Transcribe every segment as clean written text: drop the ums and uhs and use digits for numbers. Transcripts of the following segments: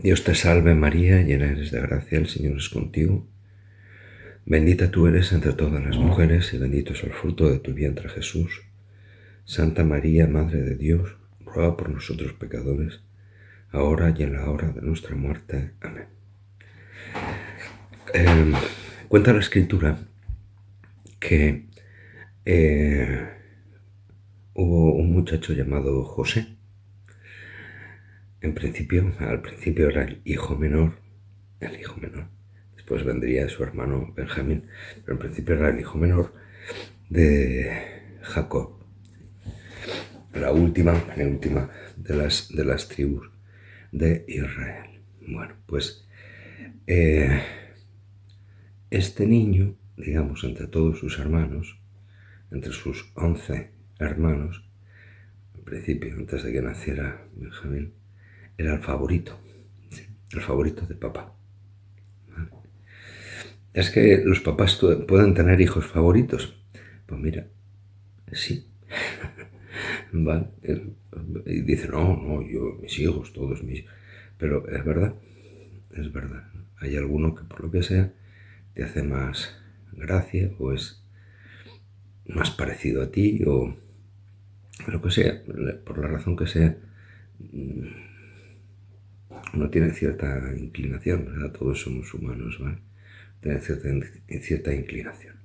Dios te salve María, llena eres de gracia, el Señor es contigo. Bendita tú eres entre todas las mujeres y bendito es el fruto de tu vientre Jesús. Santa María, Madre de Dios, ruega por nosotros pecadores, ahora y en la hora de nuestra muerte. Amén. Cuenta la Escritura que hubo un muchacho llamado José. Al principio era el hijo menor. Después vendría su hermano Benjamín, pero en principio era el hijo menor de Jacob, la última de las tribus de Israel. Bueno, pues este niño, digamos, entre todos sus hermanos, entre sus 11 hermanos, en principio, antes de que naciera Benjamín, era el favorito de papá. ¿Vale? Es que los papás pueden tener hijos favoritos. Pues mira, sí. ¿Vale? Y dice, no, yo, mis hijos, todos mis... Pero es verdad. Hay alguno que por lo que sea te hace más gracia o es más parecido a ti o lo que sea, por la razón que sea, uno tiene cierta inclinación, ¿verdad? Todos somos humanos, ¿vale? Tiene cierta inclinación.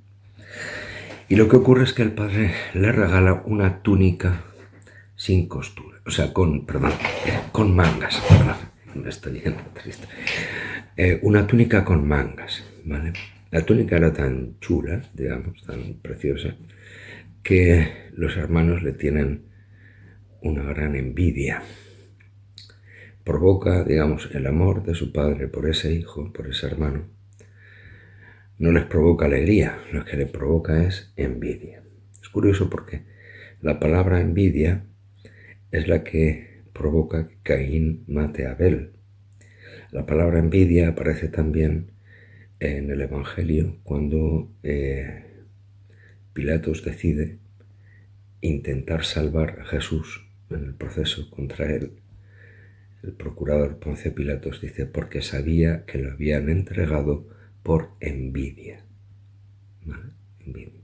Y lo que ocurre es que el padre le regala una túnica sin costura, o sea, con mangas, me estoy yendo triste. Una túnica con mangas, ¿vale? La túnica era tan chula, digamos, tan preciosa, que los hermanos le tienen una gran envidia. Provoca, digamos, el amor de su padre por ese hijo, por ese hermano. No les provoca alegría, lo que le provoca es envidia. Es curioso porque la palabra envidia es la que provoca que Caín mate a Abel. La palabra envidia aparece también en el Evangelio cuando Pilatos decide intentar salvar a Jesús en el proceso contra él. El procurador Poncio Pilatos dice porque sabía que lo habían entregado por envidia. ¿Vale? Envidia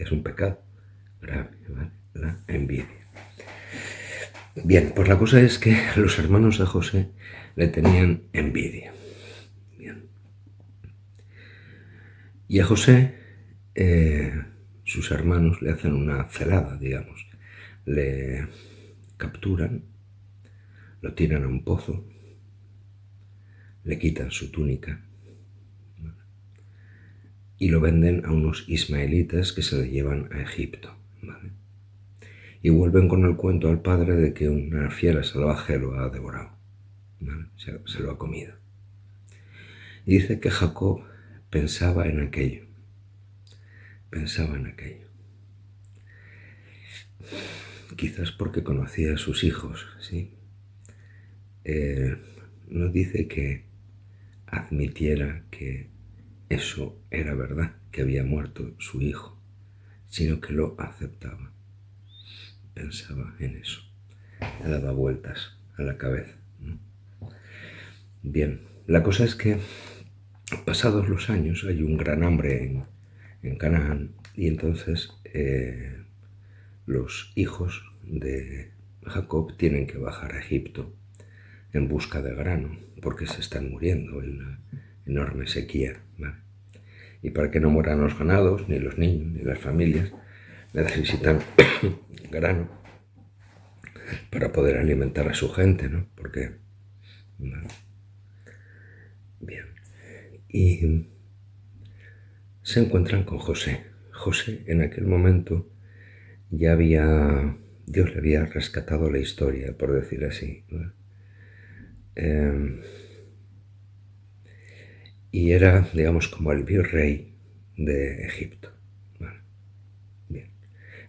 es un pecado grave, ¿vale? La envidia. Bien, pues la cosa es que los hermanos de José le tenían envidia. Bien. Y a José, sus hermanos le hacen una celada, digamos. Le capturan, lo tiran a un pozo, le quitan su túnica y lo venden a unos ismaelitas que se lo llevan a Egipto. ¿Vale? Y vuelven con el cuento al padre de que una fiera salvaje lo ha devorado, ¿vale? Se lo ha comido. Y dice que Jacob pensaba en aquello. Quizás porque conocía a sus hijos, ¿sí? No dice que admitiera que eso era verdad, que había muerto su hijo, sino que lo aceptaba. Pensaba en eso. Le daba vueltas a la cabeza, ¿no? Bien, la cosa es que pasados los años hay un gran hambre en Canaán y entonces los hijos de Jacob tienen que bajar a Egipto en busca de grano porque se están muriendo, hay una enorme sequía, ¿vale? Y para que no mueran los ganados, ni los niños, ni las familias, necesitan grano para poder alimentar a su gente, ¿no? Porque... ¿vale? Bien. Y se encuentran con José. José en aquel momento Dios le había rescatado la historia, por decir así, ¿no? Y era, digamos, como el virrey de Egipto. Vale. Bien.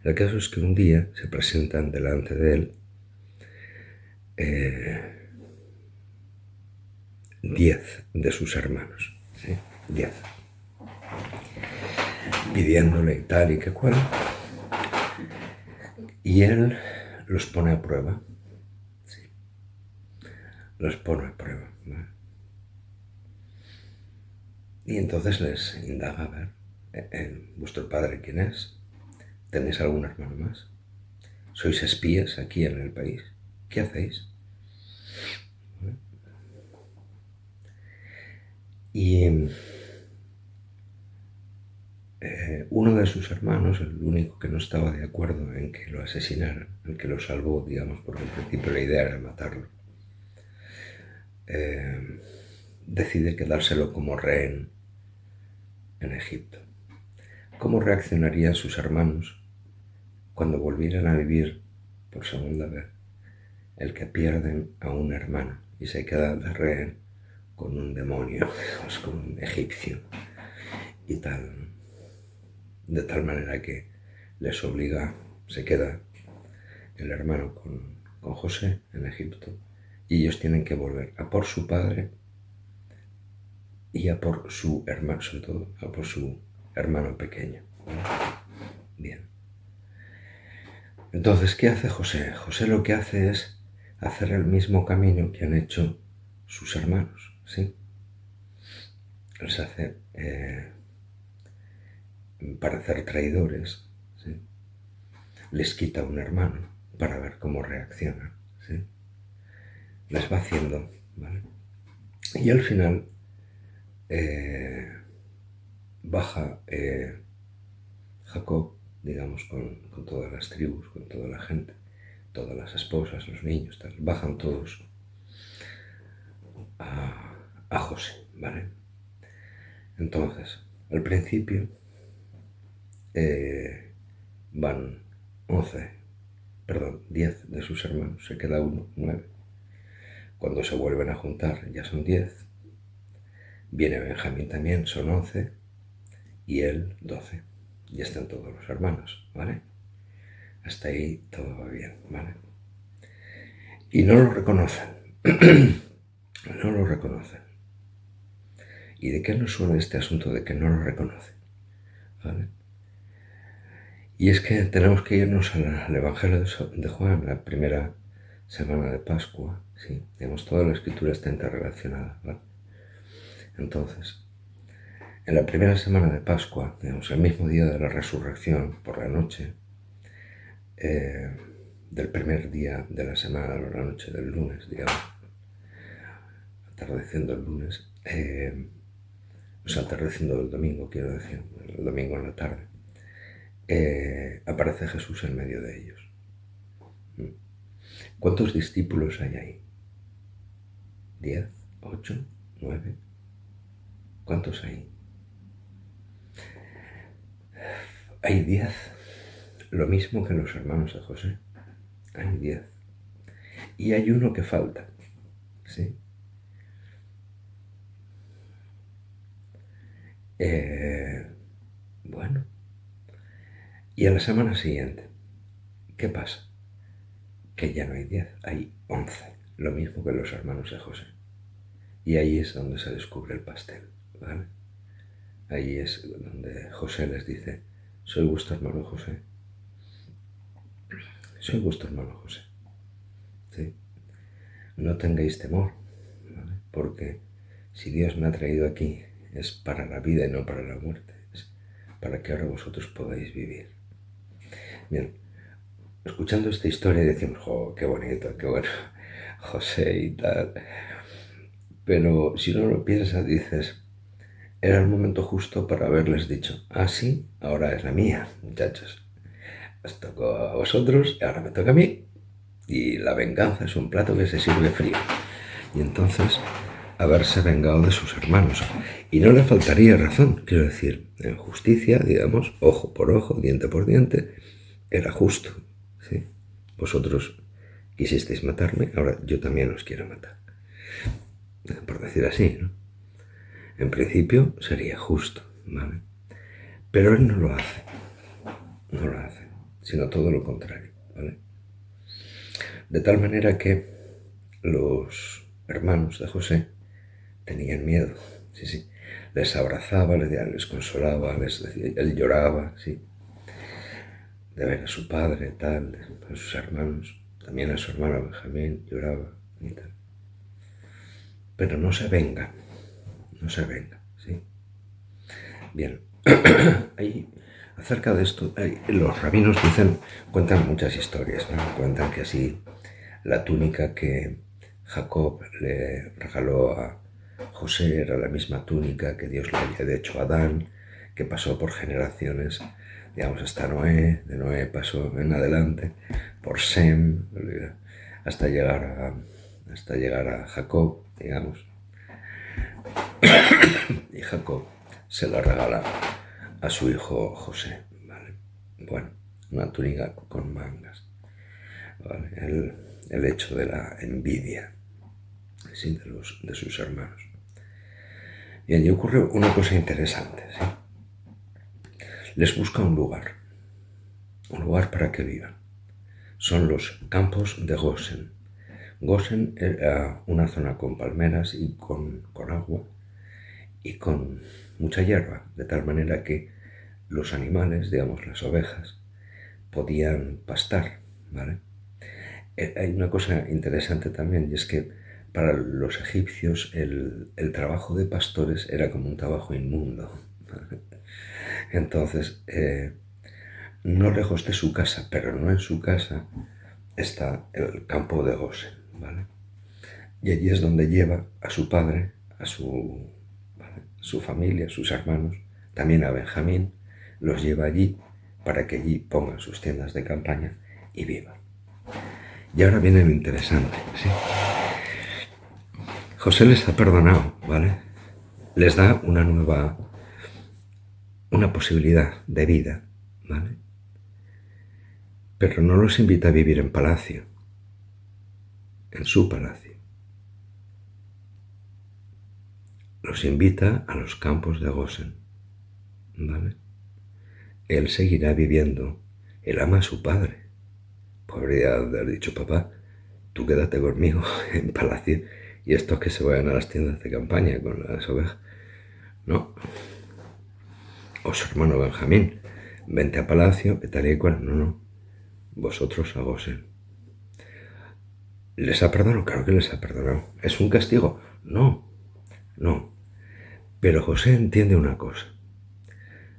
El caso es que un día se presentan delante de él 10 de sus hermanos, ¿sí? 10. Pidiéndole tal y que cual. Y él los pone a prueba. ¿Sí? los pone a prueba, ¿vale? Y entonces les indaga, a ver, ¿vuestro padre quién es? ¿Tenéis algún hermano más? ¿Sois espías aquí en el país? ¿Qué hacéis? ¿Vale? Y uno de sus hermanos, el único que no estaba de acuerdo en que lo asesinaran, el que lo salvó, digamos, porque en principio la idea era matarlo, decide quedárselo como rehén en Egipto. ¿Cómo reaccionarían sus hermanos cuando volvieran a vivir por segunda vez el que pierden a un hermano y se queda de rehén con un demonio, con un egipcio y tal? De tal manera que les obliga, se queda el hermano con José en Egipto y ellos tienen que volver a por su padre y a por su hermano, sobre todo a por su hermano pequeño. Bien. Entonces, ¿qué hace José? José lo que hace es hacer el mismo camino que han hecho sus hermanos, ¿sí? Él se hace parecer traidores, ¿sí? Les quita un hermano para ver cómo reaccionan, ¿sí? Les va haciendo, ¿vale? Y al final baja Jacob, digamos, con todas las tribus, con toda la gente, todas las esposas, los niños, tal, bajan todos a José, ¿vale? Entonces, al principio van 10 de sus hermanos, se queda uno, 9. Cuando se vuelven a juntar ya son 10. Viene Benjamín también, son 11. Y él, 12. Ya están todos los hermanos, ¿vale? Hasta ahí todo va bien, ¿vale? Y no lo reconocen. No lo reconocen. ¿Y de qué nos suena este asunto de que no lo reconocen? ¿Vale? Y es que tenemos que irnos al Evangelio de Juan, la primera semana de Pascua, ¿sí? Digamos, toda la escritura está interrelacionada, ¿vale? Entonces, en la primera semana de Pascua, digamos, el mismo día de la resurrección, por la noche, del primer día de la semana, la noche del lunes, digamos, atardeciendo el lunes, atardeciendo el domingo, quiero decir, el domingo en la tarde, aparece Jesús en medio de ellos. ¿Cuántos discípulos hay ahí? ¿10? ¿8? ¿9? ¿Cuántos hay? Hay 10. Lo mismo que los hermanos de José. Hay 10. Y hay uno que falta, ¿sí? Bueno. Y a la semana siguiente, ¿qué pasa? Que ya no hay 10, hay 11. Lo mismo que los hermanos de José. Y ahí es donde se descubre el pastel, ¿vale? Ahí es donde José les dice: soy vuestro hermano José. Soy vuestro hermano José. ¿Sí? No tengáis temor, ¿vale? Porque si Dios me ha traído aquí es para la vida y no para la muerte. Es para que ahora vosotros podáis vivir. Bien, escuchando esta historia decimos: jo, qué bonito, qué bueno, José y tal. Pero si uno lo piensa, dices: era el momento justo para haberles dicho: ah, sí, ahora es la mía, muchachos. Os tocó a vosotros y ahora me toca a mí. Y la venganza es un plato que se sirve frío. Y entonces, haberse vengado de sus hermanos. Y no le faltaría razón, quiero decir, en justicia, digamos, ojo por ojo, diente por diente, era justo, ¿sí? Vosotros quisisteis matarme, ahora yo también os quiero matar. Por decir así, ¿no? En principio sería justo, ¿vale? Pero él no lo hace. No lo hace, sino todo lo contrario, ¿vale? De tal manera que los hermanos de José tenían miedo, sí, sí. Les abrazaba, les consolaba, les decía, él lloraba, sí, de ver a su padre, tal, a sus hermanos, también a su hermano Benjamín, lloraba y tal. pero no se venga, ¿sí? Bien, ahí, acerca de esto, los rabinos cuentan muchas historias, ¿no? Cuentan que así la túnica que Jacob le regaló a José era la misma túnica que Dios le había hecho a Adán, que pasó por generaciones, digamos, hasta Noé, de Noé pasó en adelante, por Sem, hasta llegar a Jacob, digamos. Y Jacob se la regala a su hijo José, ¿vale? Bueno, una túnica con mangas, ¿vale? El hecho de la envidia, ¿sí? de sus hermanos. Y allí ocurre una cosa interesante, ¿sí? Les busca un lugar para que vivan. Son los campos de Gosen. Gosen era una zona con palmeras y con agua y con mucha hierba, de tal manera que los animales, digamos las ovejas, podían pastar, ¿vale? Hay una cosa interesante también, y es que para los egipcios el trabajo de pastores era como un trabajo inmundo, ¿vale? Entonces, no lejos de su casa, pero no en su casa, está el campo de Gosen, ¿vale? Y allí es donde lleva a su padre, a su familia, a sus hermanos, también a Benjamín, los lleva allí para que allí pongan sus tiendas de campaña y vivan. Y ahora viene lo interesante, ¿sí? José les ha perdonado, ¿vale? Les da una posibilidad de vida, ¿vale? Pero no los invita a vivir en palacio, en su palacio. Los invita a los campos de Gosen, ¿vale? Él seguirá viviendo, él ama a su padre. Podría haber dicho, papá, tú quédate conmigo en palacio y estos que se vayan a las tiendas de campaña con las ovejas. No. O su hermano Benjamín, vente a palacio, que tal y cual. No. Vosotros a Gosen. ¿Les ha perdonado? Claro que les ha perdonado. ¿Es un castigo? No. Pero José entiende una cosa.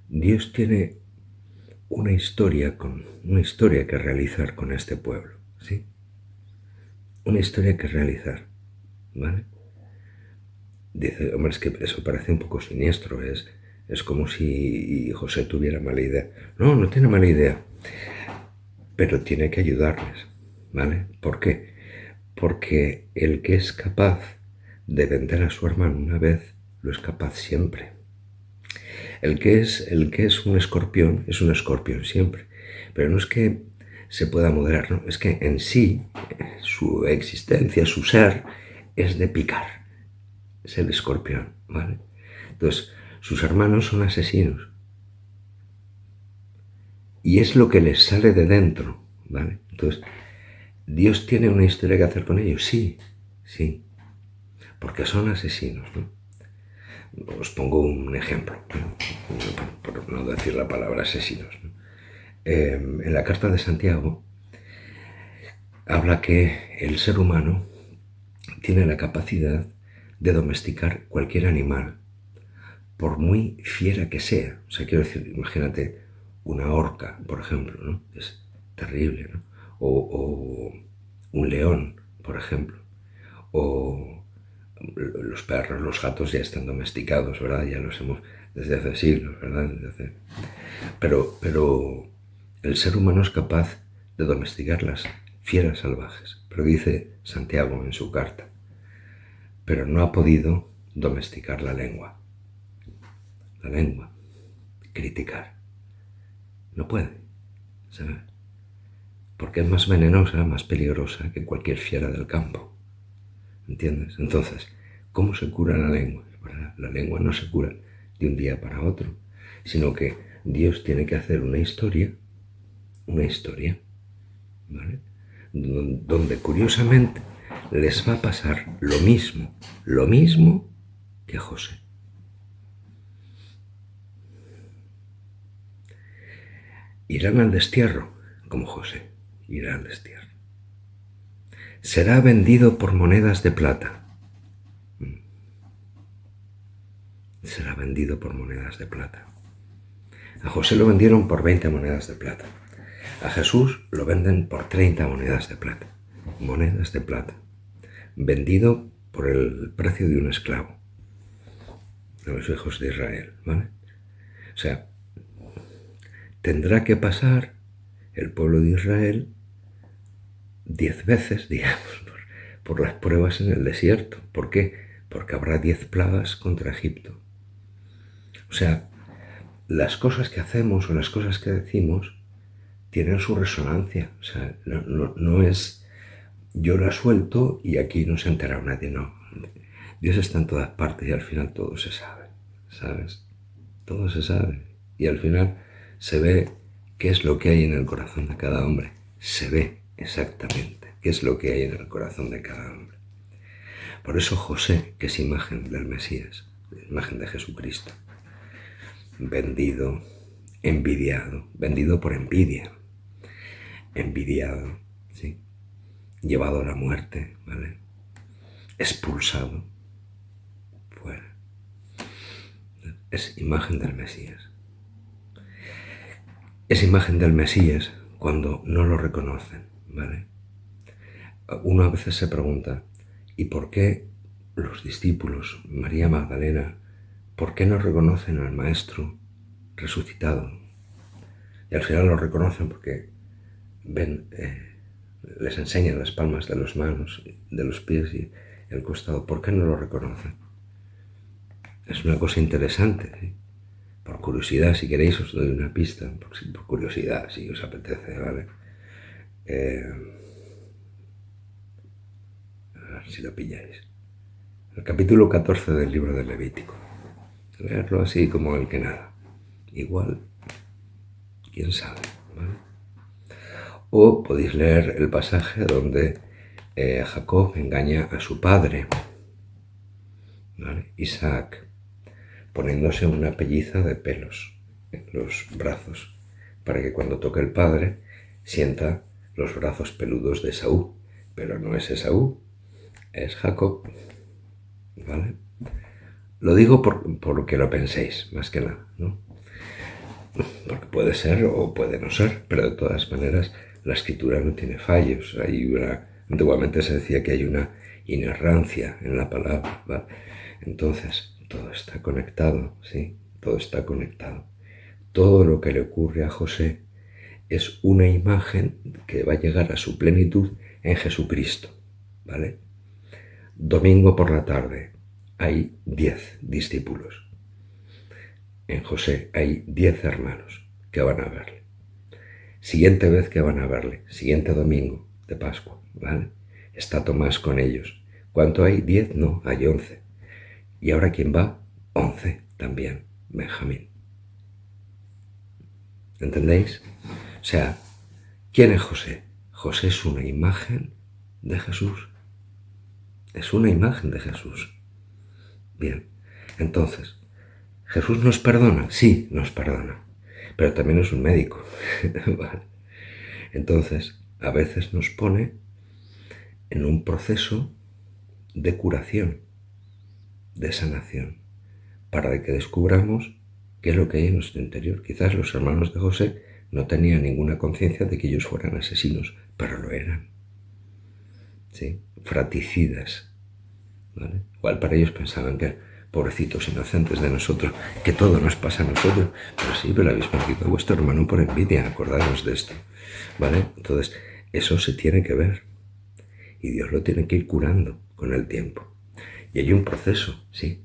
Dios tiene una historia que realizar con este pueblo, ¿sí? Una historia que realizar, ¿vale? Dice, hombre, es que eso parece un poco siniestro, es como si José tuviera mala idea. No tiene mala idea, pero tiene que ayudarles, ¿vale? ¿Por qué? Porque el que es capaz de vender a su hermano una vez, lo es capaz siempre. El que es un escorpión siempre, pero no es que se pueda moderar, no, es que en sí, su existencia, su ser, es de picar, es el escorpión, ¿vale? Entonces, sus hermanos son asesinos, y es lo que les sale de dentro, ¿vale? Entonces, ¿Dios tiene una historia que hacer con ellos? Sí, porque son asesinos, ¿no? Os pongo un ejemplo, ¿no? Por no decir la palabra asesinos, ¿no? En la carta de Santiago habla que el ser humano tiene la capacidad de domesticar cualquier animal, por muy fiera que sea. O sea, quiero decir, imagínate una orca, por ejemplo, ¿no? Es terrible, ¿no? O un león, por ejemplo. O los perros, los gatos ya están domesticados, ¿verdad? Ya los hemos desde hace siglos, ¿verdad? Pero el ser humano es capaz de domesticar las fieras salvajes. Pero dice Santiago en su carta, pero no ha podido domesticar la lengua. La lengua, criticar. No puede, ¿sabes? Porque es más venenosa, más peligrosa que cualquier fiera del campo. ¿Entiendes? Entonces, ¿cómo se cura la lengua? ¿Verdad? La lengua no se cura de un día para otro, sino que Dios tiene que hacer una historia, ¿vale? Donde curiosamente les va a pasar lo mismo que a José. Irán al destierro, como José, irá al destierro. Será vendido por monedas de plata. será vendido por monedas de plata. A José lo vendieron por 20 monedas de plata. A Jesús lo venden por 30 monedas de plata. Monedas de plata. Vendido por el precio de un esclavo a los hijos de Israel, ¿vale? O sea, tendrá que pasar el pueblo de Israel 10 veces, digamos, por las pruebas en el desierto. ¿Por qué? Porque habrá 10 plagas contra Egipto. O sea, las cosas que hacemos o las cosas que decimos tienen su resonancia. O sea, no es yo la suelto y aquí no se ha enterado nadie, no. Dios está en todas partes y al final todo se sabe, ¿sabes? Todo se sabe. Y al final se ve qué es lo que hay en el corazón de cada hombre. Se ve exactamente qué es lo que hay en el corazón de cada hombre. Por eso José, que es imagen del Mesías, imagen de Jesucristo, vendido, envidiado, vendido por envidia, envidiado, ¿sí? Llevado a la muerte, ¿vale? Expulsado fuera. Es imagen del Mesías. Es imagen del Mesías cuando no lo reconocen, ¿vale? Uno a veces se pregunta, ¿y por qué los discípulos, María Magdalena, por qué no reconocen al Maestro resucitado? Y al final lo reconocen porque ven, les enseñan las palmas de las manos, de los pies y el costado. ¿Por qué no lo reconocen? Es una cosa interesante, ¿sí? Por curiosidad, si queréis os doy una pista, por curiosidad, si os apetece, ¿vale? A ver si lo pilláis. El capítulo 14 del libro de Levítico. Leerlo así como el que nada. Igual, quién sabe, ¿vale? O podéis leer el pasaje donde Jacob engaña a su padre, ¿vale? Isaac, poniéndose una pelliza de pelos en los brazos, para que cuando toque el padre sienta los brazos peludos de Esaú. Pero no es Esaú, es Jacob, ¿vale? Lo digo por que lo penséis, más que nada, ¿no? Porque puede ser o puede no ser, pero de todas maneras la escritura no tiene fallos. Antiguamente se decía que hay una inerrancia en la palabra, ¿vale? Entonces, todo está conectado, ¿sí? Todo está conectado. Todo lo que le ocurre a José es una imagen que va a llegar a su plenitud en Jesucristo, ¿vale? Domingo por la tarde hay 10 discípulos. En José hay 10 hermanos que van a verle. Siguiente vez que van a verle, siguiente domingo de Pascua, ¿vale? Está Tomás con ellos. ¿Cuánto hay? 10, no, hay 11. ¿Y ahora quién va? 11 también, Benjamín. ¿Entendéis? O sea, ¿quién es José? José es una imagen de Jesús. Es una imagen de Jesús. Bien, entonces, ¿Jesús nos perdona? Sí, nos perdona. Pero también es un médico. ¿Vale? Entonces, a veces nos pone en un proceso de curación, de sanación, para que descubramos qué es lo que hay en nuestro interior. Quizás los hermanos de José no tenían ninguna conciencia de que ellos fueran asesinos, pero lo eran. ¿Sí? Fraticidas, ¿vale? Igual para ellos pensaban que pobrecitos inocentes de nosotros, que todo nos pasa a nosotros, pero sí, pero habéis perdido a vuestro hermano por envidia, acordaros de esto, ¿vale? Entonces, eso se tiene que ver y Dios lo tiene que ir curando con el tiempo. Y hay un proceso, sí,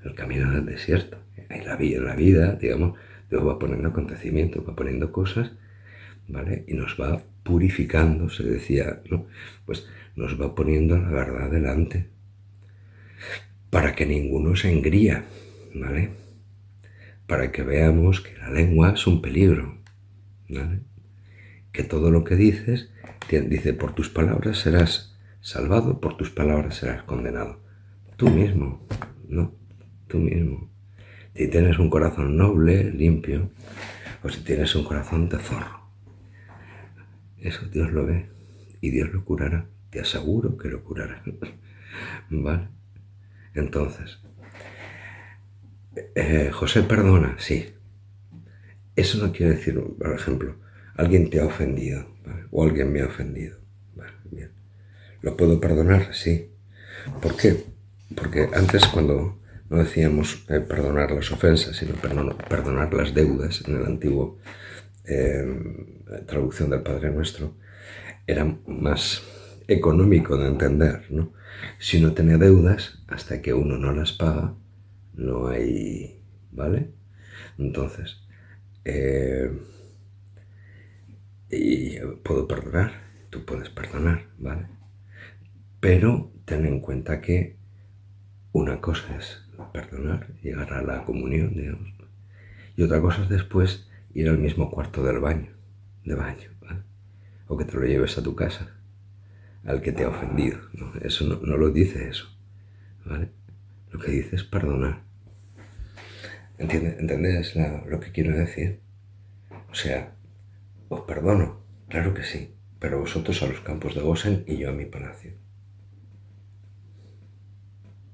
el camino del desierto. En la vida, digamos, Dios va poniendo acontecimientos, va poniendo cosas, ¿vale? Y nos va purificando, se decía, ¿no? Pues nos va poniendo la verdad delante para que ninguno se engría, ¿vale? Para que veamos que la lengua es un peligro, ¿vale? Que todo lo que dices, dice, por tus palabras serás salvado, por tus palabras serás condenado. Tú mismo, ¿no? Tú mismo. Si tienes un corazón noble, limpio, o si tienes un corazón de zorro, eso Dios lo ve y Dios lo curará. Te aseguro que lo curará. ¿Vale? Entonces, José perdona, sí. Eso no quiere decir, por ejemplo, alguien te ha ofendido, ¿vale? O alguien me ha ofendido. Vale, bien. ¿Lo puedo perdonar? Sí. ¿Por qué? Porque antes cuando no decíamos perdonar las ofensas, sino perdonar las deudas en el antiguo traducción del Padre Nuestro, era más económico de entender, ¿no? Si uno tiene deudas, hasta que uno no las paga, no hay, ¿vale? Entonces, y puedo perdonar, tú puedes perdonar, ¿vale? Pero ten en cuenta que una cosa es perdonar, llegar a la comunión, digamos, y otra cosa es después ir al mismo cuarto del baño, ¿vale? O que te lo lleves a tu casa, al que te ha ofendido, ¿no? Eso no lo dice eso, ¿vale? Lo que dice es perdonar. ¿Entendés lo que quiero decir? O sea, os perdono, claro que sí, pero vosotros a los campos de Gosen y yo a mi palacio.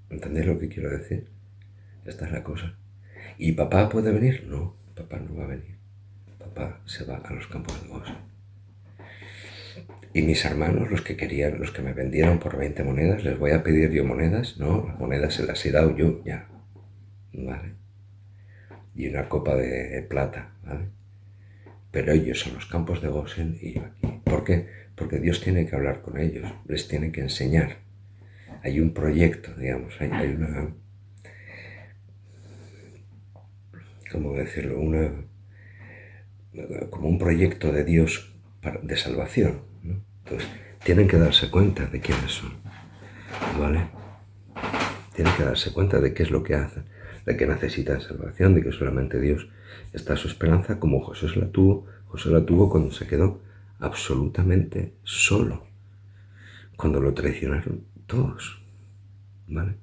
¿Entendéis lo que quiero decir? Esta es la cosa. ¿Y papá puede venir? No, papá no va a venir. Papá se va a los campos de Gosen. Y mis hermanos, los que querían, los que me vendieron por 20 monedas, ¿les voy a pedir yo monedas? No, las monedas se las he dado yo ya. ¿Vale? Y una copa de plata, ¿vale? Pero ellos a los campos de Gosen y yo aquí. ¿Por qué? Porque Dios tiene que hablar con ellos, les tiene que enseñar. Hay un proyecto, digamos, hay una... ¿Cómo decirlo? Como un proyecto de Dios de salvación, ¿no? Entonces, tienen que darse cuenta de quiénes son, ¿vale? Tienen que darse cuenta de qué es lo que hacen, de que necesitan salvación, de que solamente Dios está a su esperanza, como José la tuvo cuando se quedó absolutamente solo, cuando lo traicionaron todos, ¿vale?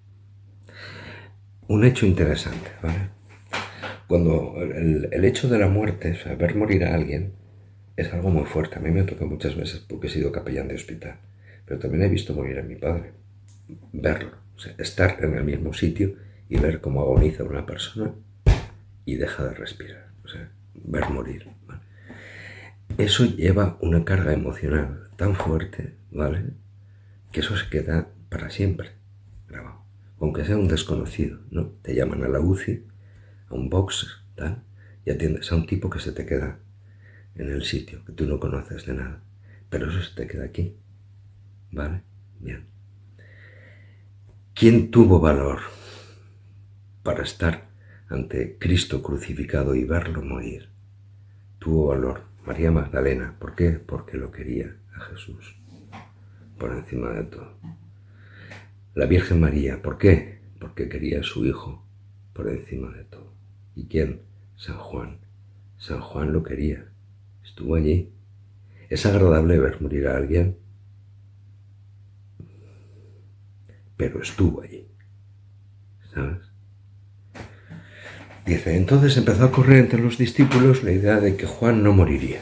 Un hecho interesante, ¿vale? Cuando el hecho de la muerte, o sea, ver morir a alguien, es algo muy fuerte. A mí me toca muchas veces porque he sido capellán de hospital, pero también he visto morir a mi padre. Verlo, o sea, estar en el mismo sitio y ver cómo agoniza una persona y deja de respirar, o sea, ver morir, ¿vale? Eso lleva una carga emocional tan fuerte, ¿vale? Que eso se queda para siempre grabado, aunque sea un desconocido, ¿no? Te llaman a la UCI, a un box, tal, y atiendes a un tipo que se te queda en el sitio, que tú no conoces de nada, pero eso se te queda aquí, ¿vale? Bien. ¿Quién tuvo valor para estar ante Cristo crucificado y verlo morir? Tuvo valor María Magdalena. ¿Por qué? Porque lo quería a Jesús por encima de todo. La Virgen María. ¿Por qué? Porque quería a su hijo por encima de todo. ¿Y quién? San Juan. San Juan lo quería. Estuvo allí. ¿Es agradable ver morir a alguien? Pero estuvo allí. ¿Sabes? Dice, entonces empezó a correr entre los discípulos la idea de que Juan no moriría.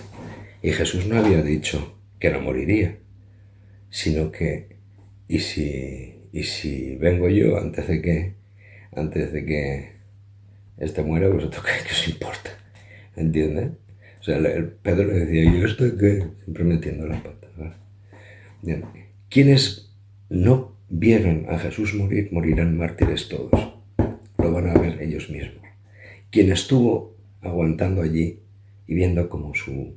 Y Jesús no había dicho que no moriría, sino que, ¿y si vengo yo antes de que este muera, vosotros qué os importa? ¿Entiendes? O sea, el Pedro le decía, yo estoy que siempre metiendo la pata, ¿vale? Bien. Quienes no vieron a Jesús morir, morirán mártires todos. Lo van a ver ellos mismos. Quien estuvo aguantando allí y viendo cómo su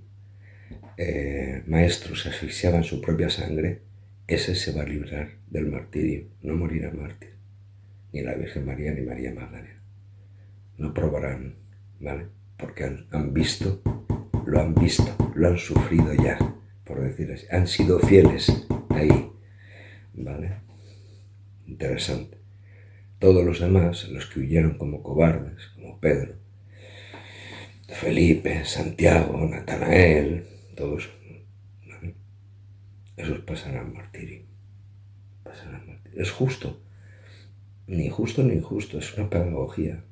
maestro se asfixiaba en su propia sangre, ese se va a librar del martirio, no morirá mártir. Ni la Virgen María ni María Magdalena. No probarán, ¿vale? Porque han visto, lo han sufrido ya, por decir así. Han sido fieles ahí, ¿vale? Interesante. Todos los demás, los que huyeron como cobardes, como Pedro, Felipe, Santiago, Natanael, todos, ¿vale? Esos pasarán martirio. Es justo. Ni justo ni injusto, es una pedagogía.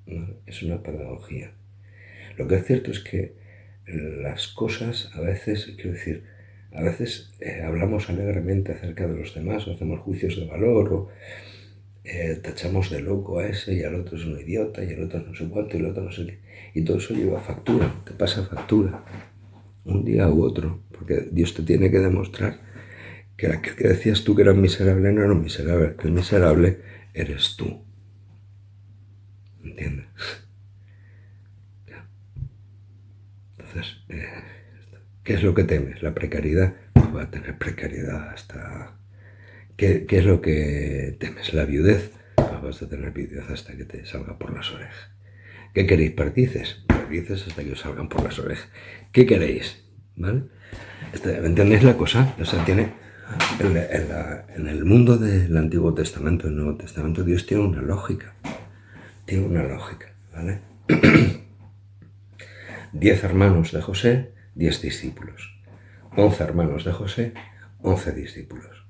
¿No? Es una pedagogía. Lo que es cierto es que las cosas a veces, quiero decir, a veces hablamos alegremente acerca de los demás, o hacemos juicios de valor, tachamos de loco a ese y al otro es un idiota y el otro no sé cuánto y el otro no sé qué. Y todo eso lleva factura, te pasa factura, un día u otro, porque Dios te tiene que demostrar que aquel que decías tú que era un miserable no era un miserable, que el miserable eres tú. ¿Entiendes? Entonces, ¿qué es lo que temes? ¿La precariedad? Pues va a tener precariedad hasta... ¿Qué es lo que temes? ¿La viudez? Pues vas a tener viudez hasta que te salga por las orejas. ¿Qué queréis? Perdices. Perdices hasta que os salgan por las orejas. ¿Qué queréis? ¿Vale? ¿Entendéis la cosa? O sea, tiene... En el mundo del Antiguo Testamento, el Nuevo Testamento, Dios tiene una lógica. Tiene una lógica, ¿vale? 10 hermanos de José, 10 discípulos. 11 hermanos de José, 11 discípulos.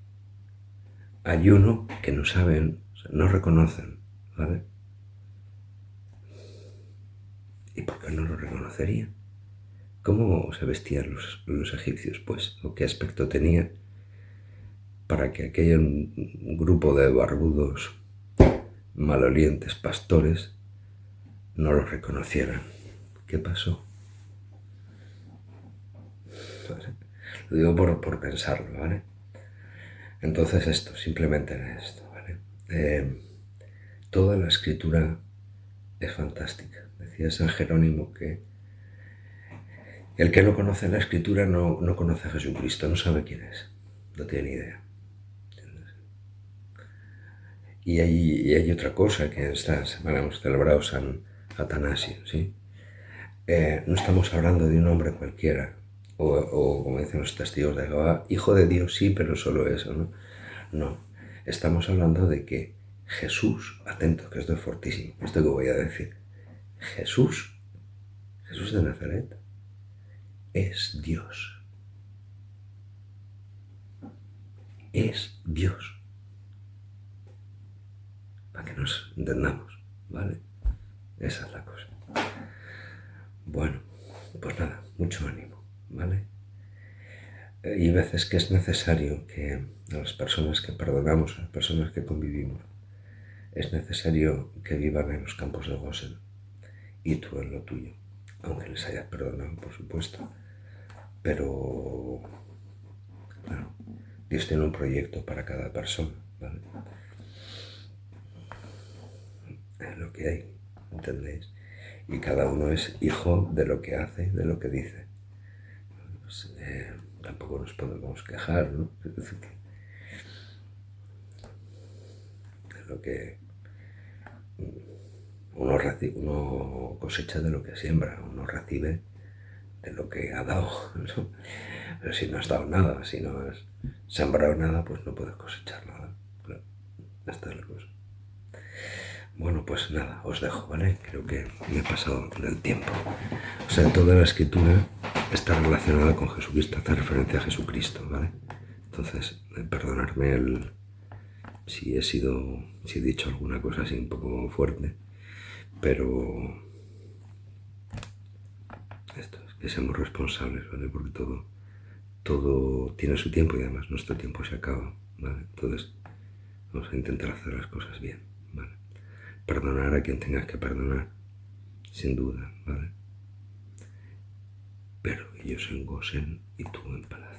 Hay uno que no saben, o sea, no reconocen, ¿vale? ¿Y por qué no lo reconocerían? ¿Cómo se vestían los egipcios, pues? ¿O qué aspecto tenían para que aquel grupo de barbudos, malolientes pastores no los reconocieran? ¿Qué pasó? Lo digo por pensarlo, ¿vale? Entonces esto, simplemente esto, ¿vale? Toda la escritura es fantástica. Decía San Jerónimo que el que no conoce la escritura no conoce a Jesucristo, no sabe quién es, no tiene ni idea. Y hay otra cosa que esta semana hemos celebrado San Atanasio, ¿sí? No estamos hablando de un hombre cualquiera, o como dicen los testigos de Jehová, hijo de Dios, sí, pero solo eso, ¿no? No, estamos hablando de que Jesús, atento, que esto es fortísimo, esto que voy a decir, Jesús de Nazaret, es Dios. Es Dios. Para que nos entendamos, ¿vale? Esa es la cosa. Bueno, pues nada, mucho ánimo, ¿vale? Y veces que es necesario que a las personas que perdonamos, a las personas que convivimos, es necesario que vivan en los campos de Gosen y tú en lo tuyo, aunque les hayas perdonado, por supuesto. Pero, claro, Dios tiene un proyecto para cada persona, ¿vale? Es lo que hay, ¿entendéis? Y cada uno es hijo de lo que hace, de lo que dice. Pues, tampoco nos podemos quejar, ¿no? Es decir, que es lo que uno cosecha de lo que siembra, uno recibe de lo que ha dado, ¿no? Pero si no has dado nada, si no has sembrado nada, pues no puedes cosechar nada. Claro, esta es la cosa. Bueno, pues nada, os dejo, ¿vale? Creo que me he pasado del tiempo. O sea, toda la escritura está relacionada con Jesucristo, hace referencia a Jesucristo, ¿vale? Entonces, perdonarme si he dicho alguna cosa así un poco fuerte, pero esto es que seamos responsables, ¿vale? Porque todo tiene su tiempo y además nuestro tiempo se acaba, ¿vale? Entonces, vamos a intentar hacer las cosas bien, ¿vale? Perdonar a quien tengas que perdonar, sin duda, ¿vale? Pero ellos en Gosen y tú en Palacio.